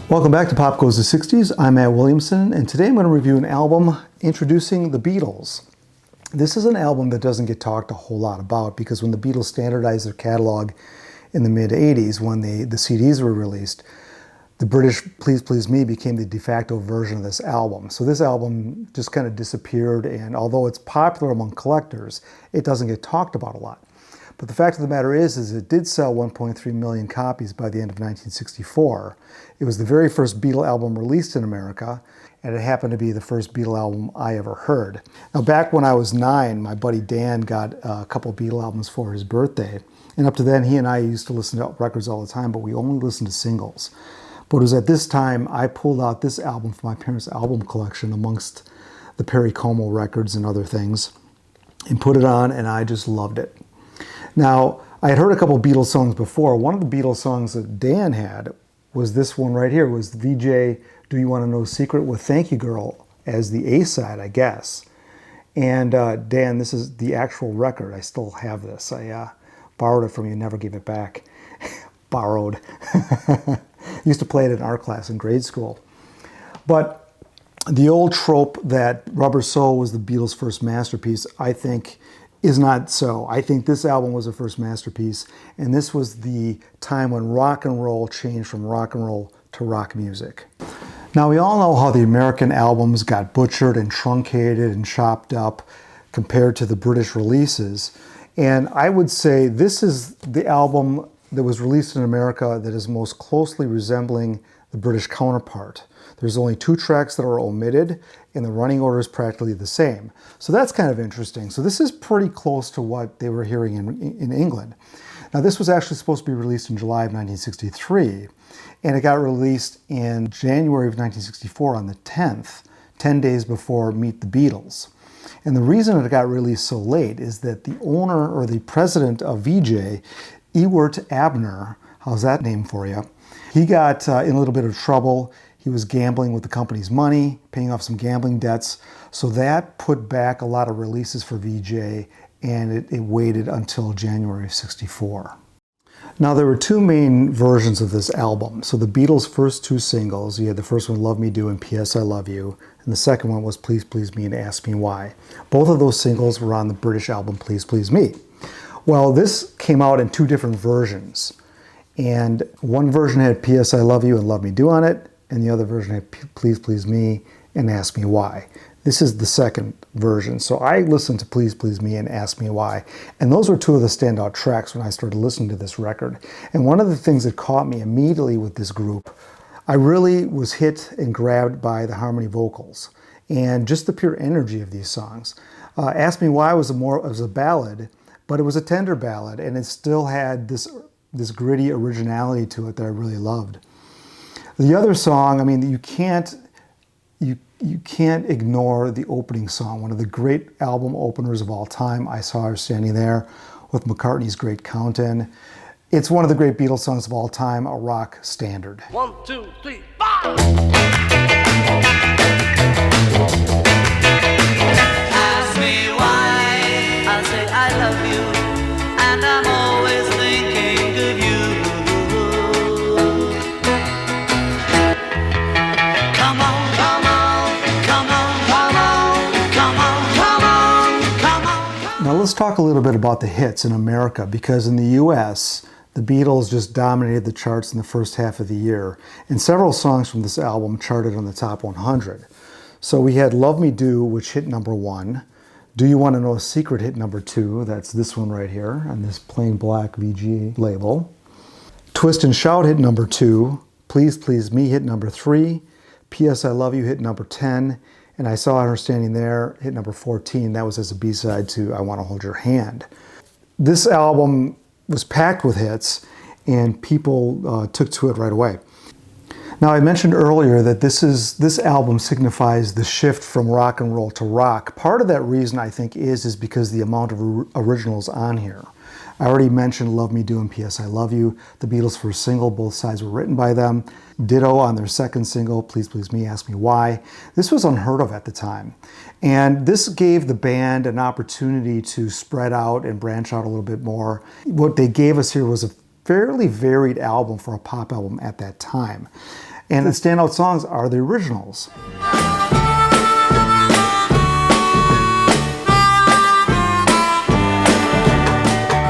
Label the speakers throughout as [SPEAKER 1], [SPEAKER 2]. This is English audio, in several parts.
[SPEAKER 1] Welcome back to Pop Goes the 60s. I'm Matt Williamson, and today I'm going to review an album introducing the Beatles. This is an album that doesn't get talked a whole lot about because when the Beatles standardized their catalog in the mid-80s, when the CDs were released, the British Please Please Me became the de facto version of this album. So this album just kind of disappeared, and although it's popular among collectors, it doesn't get talked about a lot. But the fact of the matter is it did sell 1.3 million copies by the end of 1964. It was the very first Beatle album released in America, and it happened to be the first Beatle album I ever heard. Now, back when I was 9, my buddy Dan got a couple Beatle albums for his birthday. And up to then, he and I used to listen to records all the time, but we only listened to singles. But it was at this time I pulled out this album from my parents' album collection amongst the Perry Como records and other things, and put it on, and I just loved it. Now, I had heard a couple Beatles songs before. One of the Beatles songs that Dan had was this one right here, was VJ, Do You Want to Know a Secret, with Thank You Girl as the A-side, I guess. And Dan, this is the actual record. I still have this. I borrowed it from you, never gave it back. Borrowed. Used to play it in art class in grade school. But the old trope that Rubber Soul was the Beatles' first masterpiece, I think, is not so. I think this album was the first masterpiece, and this was the time when rock and roll changed from rock and roll to rock music. Now, we all know how the American albums got butchered and truncated and chopped up compared to the British releases, and I would say this is the album that was released in America that is most closely resembling the British counterpart. There's only 2 tracks that are omitted, and the running order is practically the same. So that's kind of interesting. So this is pretty close to what they were hearing in England. Now, this was actually supposed to be released in July of 1963, and it got released in January of 1964 on the 10th, 10 days before Meet the Beatles. And the reason it got released so late is that the owner or the president of VJ, Ewart Abner, how's that name for you? He got in a little bit of trouble. He was gambling with the company's money, paying off some gambling debts. So that put back a lot of releases for VJ, and it waited until January of '64. Now, there were 2 main versions of this album. So the Beatles' first 2 singles, you had the first one, Love Me Do, and P.S. I Love You, and the second one was Please Please Me and Ask Me Why. Both of those singles were on the British album Please Please Me. Well, this came out in 2 different versions. And one version had P.S. I Love You and Love Me Do on it, and the other version had Please Please Me and Ask Me Why. This is the second version. So I listened to Please Please Me and Ask Me Why, and those were 2 of the standout tracks when I started listening to this record. And one of the things that caught me immediately with this group, I really was hit and grabbed by the harmony vocals and just the pure energy of these songs. Ask Me Why was a ballad, but it was a tender ballad, and it still had this gritty originality to it that I really loved. The other song, I mean, you can't ignore the opening song, one of the great album openers of all time, I Saw Her Standing There, with McCartney's great Count-In. It's one of the great Beatles songs of all time, a rock standard.
[SPEAKER 2] 1, 2, 3, 4! Ask me why, I'll say I love you, and I'm always thinking of you. Come on, come on, come on, come on, come on, come on, come on.
[SPEAKER 1] Now let's talk a little bit about the hits in America, because in the US, the Beatles just dominated the charts in the first half of the year, and several songs from this album charted on the top 100. So we had Love Me Do, which hit number 1. Do You Want to Know a Secret hit number 2. That's this one right here on this plain black VG label. Twist and Shout hit number 2. Please Please Me hit number 3. P.S. I Love You hit number 10. And I Saw Her Standing There hit number 14. That was as a B-side to I Want to Hold Your Hand. This album was packed with hits, and people took to it right away. Now, I mentioned earlier that this album signifies the shift from rock and roll to rock. Part of that reason, I think, is because the amount of originals on here. I already mentioned Love Me Do and P.S. I Love You. The Beatles' first single, both sides were written by them. Ditto on their second single, Please Please Me, Ask Me Why. This was unheard of at the time. And this gave the band an opportunity to spread out and branch out a little bit more. What they gave us here was a fairly varied album for a pop album at that time. And the standout songs are the originals.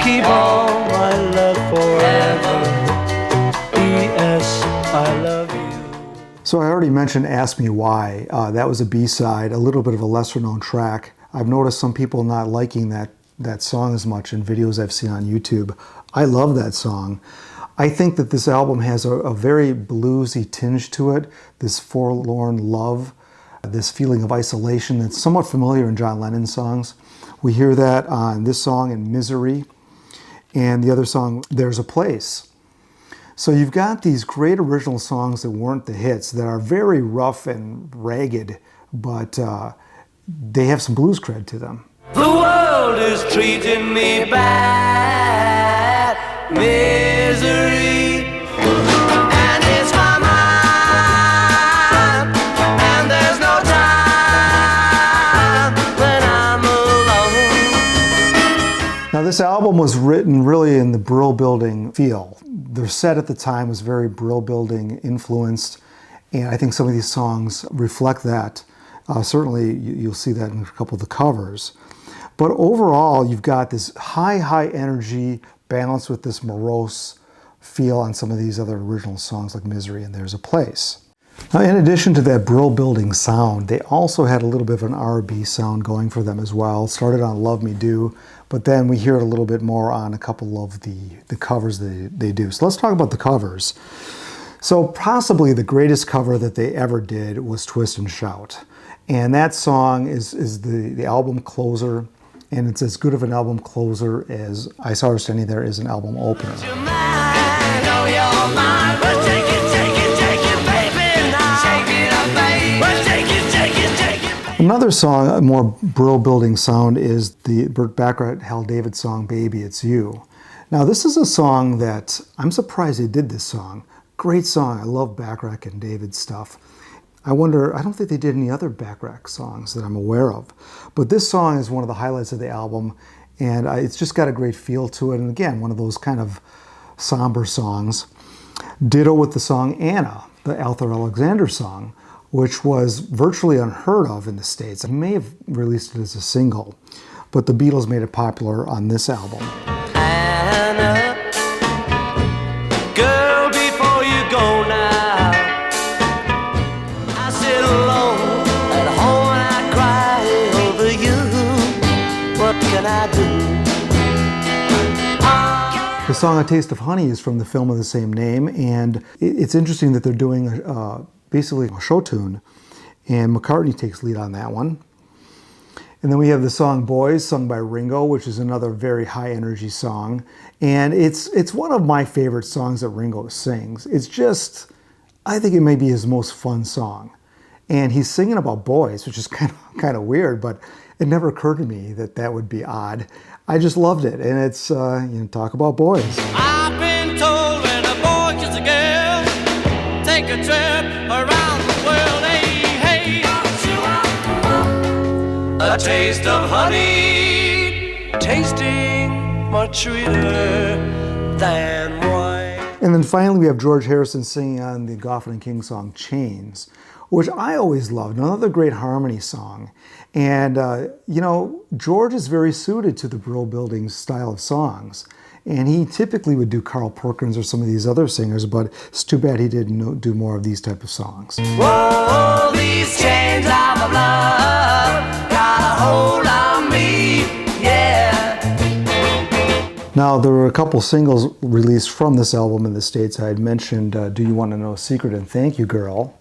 [SPEAKER 2] Keep all my love forever. P.S. I love you.
[SPEAKER 1] So I already mentioned Ask Me Why. That was a B-side, a little bit of a lesser known track. I've noticed some people not liking that song as much in videos I've seen on YouTube. I love that song. I think that this album has a very bluesy tinge to it, this forlorn love, this feeling of isolation that's somewhat familiar in John Lennon's songs. We hear that on this song in Misery, and the other song, There's a Place. So you've got these great original songs that weren't the hits that are very rough and ragged, but they have some blues cred to them.
[SPEAKER 2] The world is treating me bad. Misery. And it's my mind. And there's no time when I'm alone.
[SPEAKER 1] Now this album was written really in the Brill building feel. The set at the time was very Brill building influenced, and I think some of these songs reflect that. Certainly you'll see that in a couple of the covers. But overall, you've got this high energy balanced with this morose feel on some of these other original songs like Misery and There's a Place. Now, in addition to that Brill building sound, they also had a little bit of an R&B sound going for them as well. It started on Love Me Do, but then we hear it a little bit more on a couple of the covers they do. So let's talk about the covers. So possibly the greatest cover that they ever did was Twist and Shout. And that song is the album closer, and it's as good of an album closer as I Saw Her Standing There is an album opener. Another song, a more Brill building sound, is the Burt Bacharach Hal David song, Baby It's You. Now this is a song that, I'm surprised they did this song. Great song, I love Bacharach and David's stuff. I don't think they did any other Bacharach songs that I'm aware of. But this song is one of the highlights of the album, and it's just got a great feel to it. And again, one of those kind of somber songs. Ditto with the song Anna, the Arthur Alexander song, which was virtually unheard of in the States. He may have released it as a single, but the Beatles made it popular on this album.
[SPEAKER 2] Anna, girl, before you go now, I sit alone at home and I cry over you. What can I do?
[SPEAKER 1] The song A Taste of Honey is from the film of the same name, and it's interesting that they're doing basically a show tune, and McCartney takes lead on that one. And then we have the song Boys, sung by Ringo, which is another very high energy song. And it's one of my favorite songs that Ringo sings. It's just, I think it may be his most fun song. And he's singing about boys, which is kind of weird, but it never occurred to me that that would be odd. I just loved it, and it's, talk about boys.
[SPEAKER 2] I've been told when a boy kisses a girl, take a trip around the world. Hey, a taste of honey, tasting much sweeter than wine.
[SPEAKER 1] And then finally we have George Harrison singing on the Goffin and King song Chains, which I always loved, another great harmony song. And, George is very suited to the Brill building style of songs. And he typically would do Carl Perkins or some of these other singers, but it's too bad he didn't do more of these type of songs.
[SPEAKER 2] Whoa, these chains of love got a hold on me, yeah.
[SPEAKER 1] Now, there were a couple singles released from this album in the States. I had mentioned Do You Want to Know a Secret and Thank You Girl.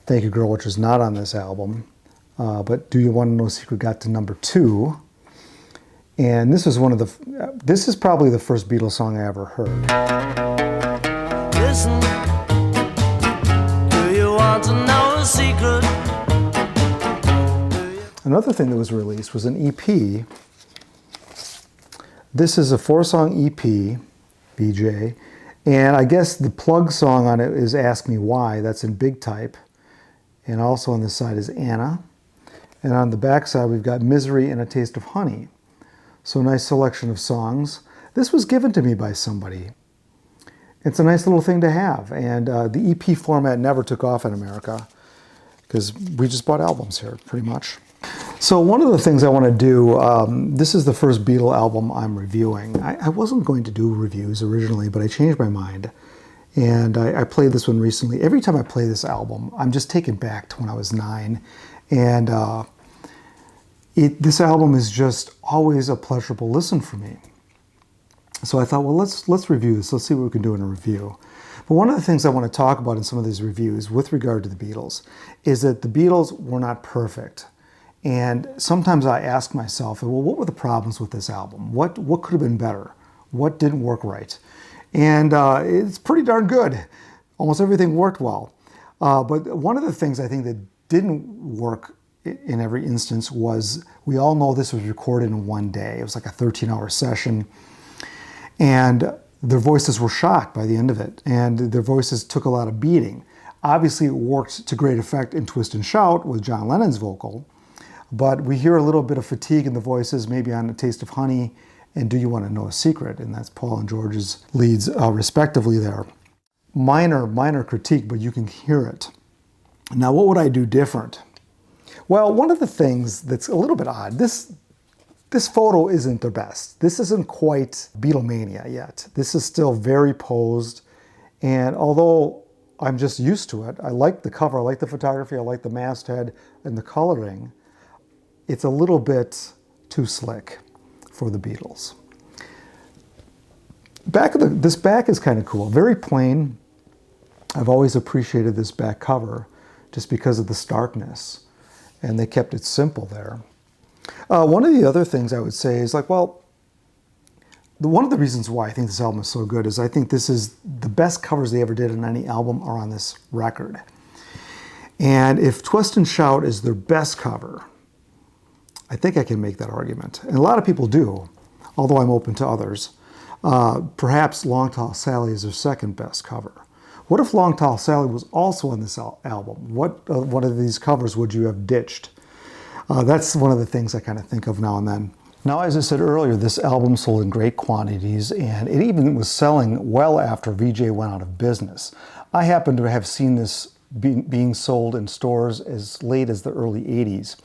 [SPEAKER 1] Thank You Girl, which is not on this album. But Do You Want to Know a Secret got to number 2. And this is this is probably the first Beatles song I ever heard.
[SPEAKER 2] Listen, do you want to know a secret?
[SPEAKER 1] Another thing that was released was an EP. This is a 4-song EP, BJ, and I guess the plug song on it is Ask Me Why. That's in big type. And also on this side is Anna. And on the back side, we've got Misery and A Taste of Honey. So a nice selection of songs. This was given to me by somebody. It's a nice little thing to have. And the EP format never took off in America because we just bought albums here, pretty much. So one of the things I want to do, this is the first Beatle album I'm reviewing. I wasn't going to do reviews originally, but I changed my mind. And I played this one recently. Every time I play this album, I'm just taken back to when I was 9. And this album is just always a pleasurable listen for me. So I thought, well, let's review this. Let's see what we can do in a review. But one of the things I want to talk about in some of these reviews with regard to the Beatles is that the Beatles were not perfect. And sometimes I ask myself, well, what were the problems with this album? What could have been better? What didn't work right? And it's pretty darn good. Almost everything worked well. But one of the things I think that didn't work in every instance was, we all know this was recorded in one day. It was like a 13-hour session. And their voices were shot by the end of it. And their voices took a lot of beating. Obviously, it worked to great effect in Twist and Shout with John Lennon's vocal. But we hear a little bit of fatigue in the voices, maybe on A Taste of Honey and Do You Want to Know a Secret? And that's Paul and George's leads, respectively there. Minor critique, but you can hear it. Now, what would I do different? Well, one of the things that's a little bit odd, this photo isn't their best. This isn't quite Beatlemania yet. This is still very posed. And although I'm just used to it, I like the cover, I like the photography, I like the masthead and the coloring, it's a little bit too slick for the Beatles. This back is kind of cool, very plain. I've always appreciated this back cover just because of the starkness, and they kept it simple there. One of the other things I would say is one of the reasons why I think this album is so good is I think this is the best covers they ever did on any album are on this record. And if Twist and Shout is their best cover, I think I can make that argument. And a lot of people do, although I'm open to others. Perhaps Long Tall Sally is their second best cover. What if Long Tall Sally was also on this album? What one of these covers would you have ditched? That's one of the things I kind of think of now and then. Now, as I said earlier, this album sold in great quantities, and it even was selling well after VJ went out of business. I happen to have seen this being sold in stores as late as the early 80s.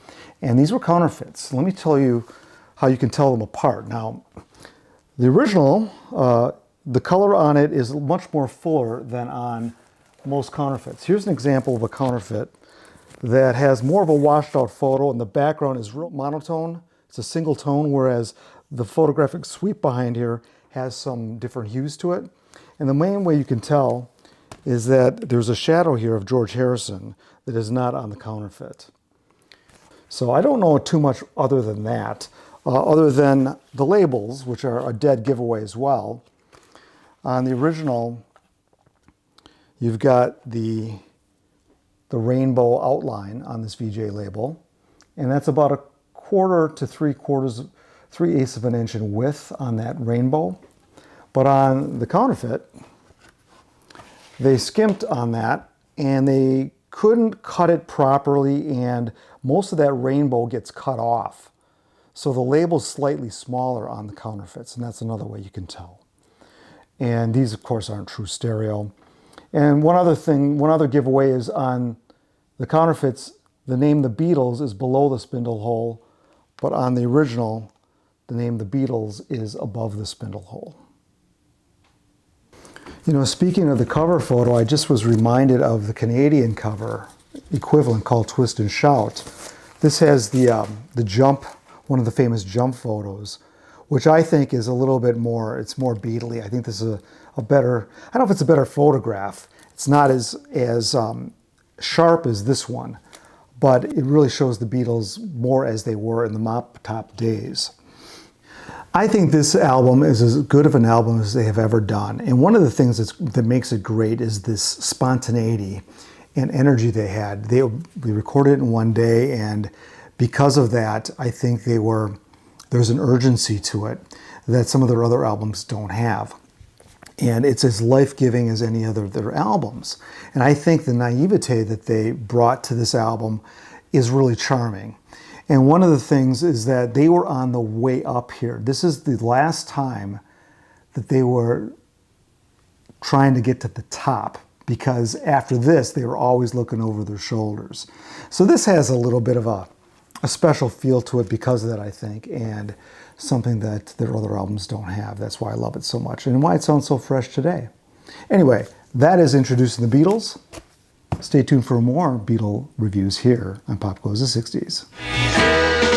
[SPEAKER 1] And these were counterfeits. Let me tell you how you can tell them apart. Now, the original, the color on it is much more fuller than on most counterfeits. Here's an example of a counterfeit that has more of a washed out photo, and the background is real monotone. It's a single tone, whereas the photographic sweep behind here has some different hues to it. And the main way you can tell is that there's a shadow here of George Harrison that is not on the counterfeit. So I don't know too much other than that, other than the labels, which are a dead giveaway as well. On the original, you've got the rainbow outline on this VJ label, and that's about 1/4 to 3/8 of an inch in width on that rainbow. But on the counterfeit, they skimped on that, and they couldn't cut it properly, and most of that rainbow gets cut off. So the label's slightly smaller on the counterfeits, and that's another way you can tell. And these, of course, aren't true stereo. And one other giveaway is on the counterfeits, the name The Beatles is below the spindle hole, but on the original, the name The Beatles is above the spindle hole. You know, speaking of the cover photo, I just was reminded of the Canadian cover equivalent called Twist and Shout. This has the jump, one of the famous jump photos, which I think is a little bit more, it's more Beatley. I think this is a better, I don't know if it's a better photograph. It's not as sharp as this one, but it really shows the Beatles more as they were in the Mop Top days. I think this album is as good of an album as they have ever done. And one of the things that makes it great is this spontaneity and energy they had. They recorded it in one day, and because of that, I think there's an urgency to it that some of their other albums don't have. And it's as life-giving as any other of their albums. And I think the naivete that they brought to this album is really charming. And one of the things is that they were on the way up here. This is the last time that they were trying to get to the top, because after this, they were always looking over their shoulders. So this has a little bit of a special feel to it because of that, I think, and something that their other albums don't have. That's why I love it so much and why it sounds so fresh today. Anyway, that is introducing the Beatles. Stay tuned for more Beatle reviews here on Pop Goes the 60s.